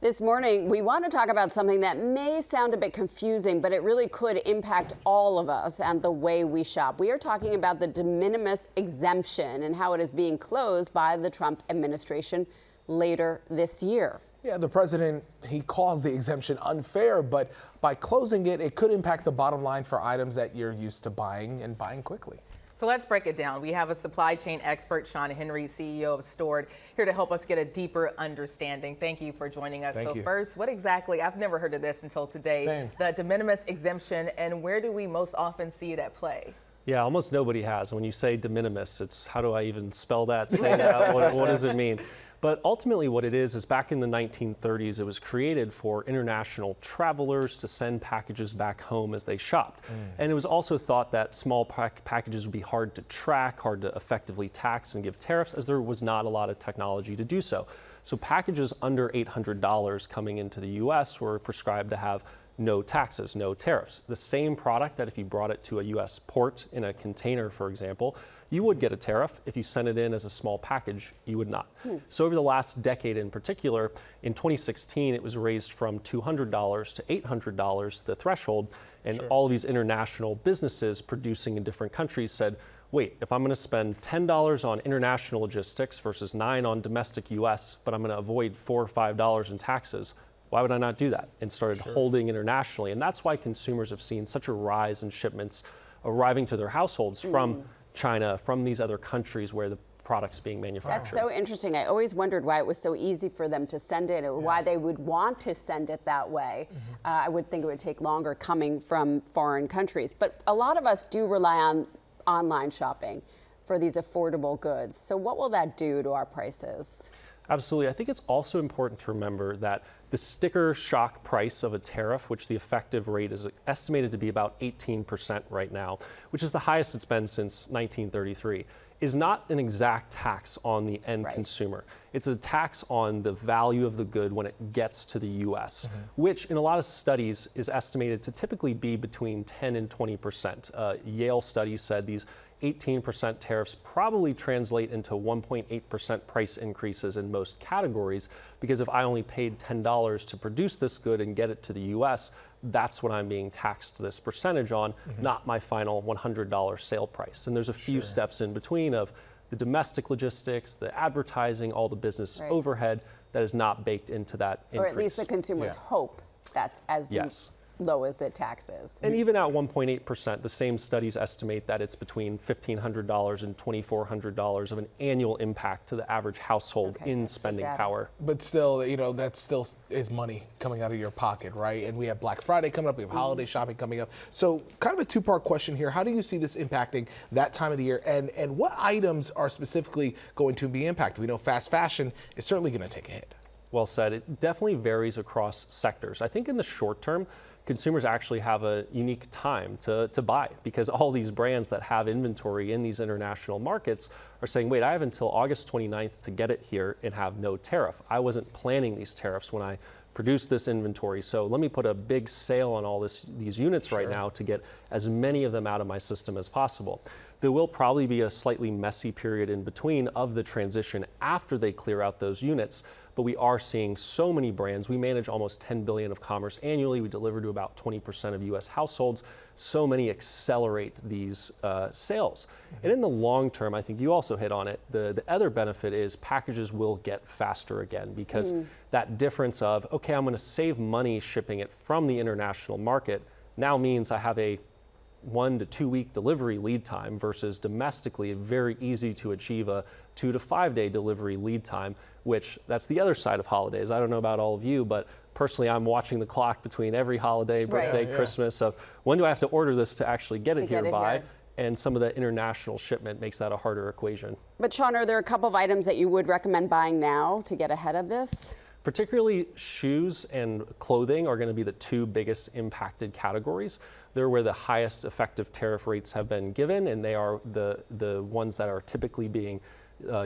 This morning, we want to talk about something that may sound a bit confusing, but it really could impact all of us and the way we shop. We are talking about the de minimis exemption and how it is being closed by the Trump administration later this year. Yeah, the president, he calls the exemption unfair, but by closing it, it could impact the bottom line for items that you're used to buying and buying quickly. So let's break it down. We have a supply chain expert, Sean Henry, CEO of Stored, here to help us get a deeper understanding. Thank you for joining us. Thank you. First, what exactly, I've never heard of this until today, Same. The de minimis exemption, and where do we most often see it at play? Yeah, almost nobody has. When you say de minimis, it's how do I even spell that, say that, what does it mean? But ultimately what it is back in the 1930s, it was created for international travelers to send packages back home as they shopped. And it was also thought that small packages would be hard to track, hard to effectively tax and give tariffs, as there was not a lot of technology to do so. So packages under $800 coming into the US were prescribed to have no taxes, no tariffs. The same product that if you brought it to a US port in a container, for example, you would get a tariff. If you sent it in as a small package, you would not. So over the last decade in particular, in 2016, it was raised from $200 to $800, the threshold, and all of these international businesses producing in different countries said, wait, if I'm going to spend $10 on international logistics versus $9 on domestic US, but I'm going to avoid $4 or $5 in taxes, why would I not do that? And started holding internationally. And that's why consumers have seen such a rise in shipments arriving to their households from China, from these other countries where the product's being manufactured. That's so interesting. I always wondered why it was so easy for them to send it, or why they would want to send it that way. I would think it would take longer coming from foreign countries. But a lot of us do rely on online shopping for these affordable goods. So what will that do to our prices? Absolutely. I think it's also important to remember that the sticker shock price of a tariff, which the effective rate is estimated to be about 18% right now, which is the highest it's been since 1933, is not an exact tax on the end consumer. It's a tax on the value of the good when it gets to the US, which in a lot of studies is estimated to typically be between 10 and 20%. Yale study said these 18% tariffs probably translate into 1.8% price increases in most categories, because if I only paid $10 to produce this good and get it to the US, that's what I'm being taxed this percentage on, not my final $100 sale price. And there's a few steps in between of the domestic logistics, the advertising, all the business overhead that is not baked into that increase. Or at least the consumers hope that's as low as the tax is. And even at 1.8%, the same studies estimate that it's between $1,500 and $2,400 of an annual impact to the average household in spending power. But still, you know, that still is money coming out of your pocket, right? And we have Black Friday coming up, we have holiday shopping coming up. So kind of a two-part question here. How do you see this impacting that time of the year? And what items are specifically going to be impacted? We know fast fashion is certainly going to take a hit. Well said. It definitely varies across sectors. I think in the short term, consumers actually have a unique time to buy, because all these brands that have inventory in these international markets are saying, wait, I have until August 29th to get it here and have no tariff. I wasn't planning these tariffs when I produced this inventory, so let me put a big sale on all these units right now to get as many of them out of my system as possible. There will probably be a slightly messy period in between of the transition after they clear out those units, but we are seeing so many brands. We manage almost 10 billion of commerce annually. We deliver to about 20% of US households. So many accelerate these sales. And in the long term, I think you also hit on it, the other benefit is packages will get faster again, because that difference of, okay, I'm gonna save money shipping it from the international market now means I have a 1 to 2 week delivery lead time versus domestically very easy to achieve a 2 to 5 day delivery lead time, which that's the other side of holidays. I don't know about all of you, but personally I'm watching the clock between every holiday, birthday, Christmas of when do I have to order this to actually get it here by? And some of the international shipment makes that a harder equation. But Sean, are there a couple of items that you would recommend buying now to get ahead of this? Particularly shoes and clothing are going to be the two biggest impacted categories. They're where the highest effective tariff rates have been given, and they are the ones that are typically being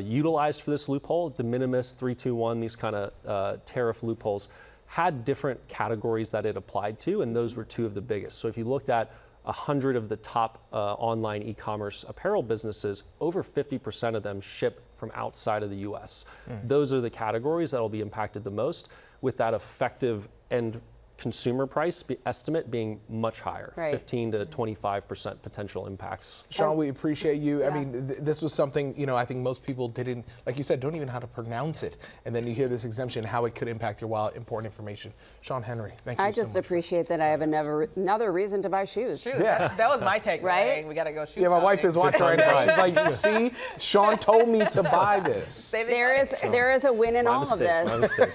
utilized for this loophole. De minimis, 321, these kind of tariff loopholes had different categories that it applied to, and those were two of the biggest. So if you looked at 100 of the top online e-commerce apparel businesses, over 50% of them ship from outside of the US. Those are the categories that will be impacted the most. with that effective end consumer price estimate being much higher, Right. 15 to 25% potential impacts. Sean, we appreciate you. I Yeah. mean, this was something, I think most people didn't, like you said, don't even know how to pronounce it. And then you hear this exemption, how it could impact your wallet, important information. Sean Henry, thank you I so just much. appreciate that I have another reason to buy shoes. Shoot, Yeah. that was my take. Right? We got to go shoot. Yeah, my wife shopping. is watching right now. She's like, see, Sean told me to buy this. Save it There money. is a win in My all of mistake, this. my mistake.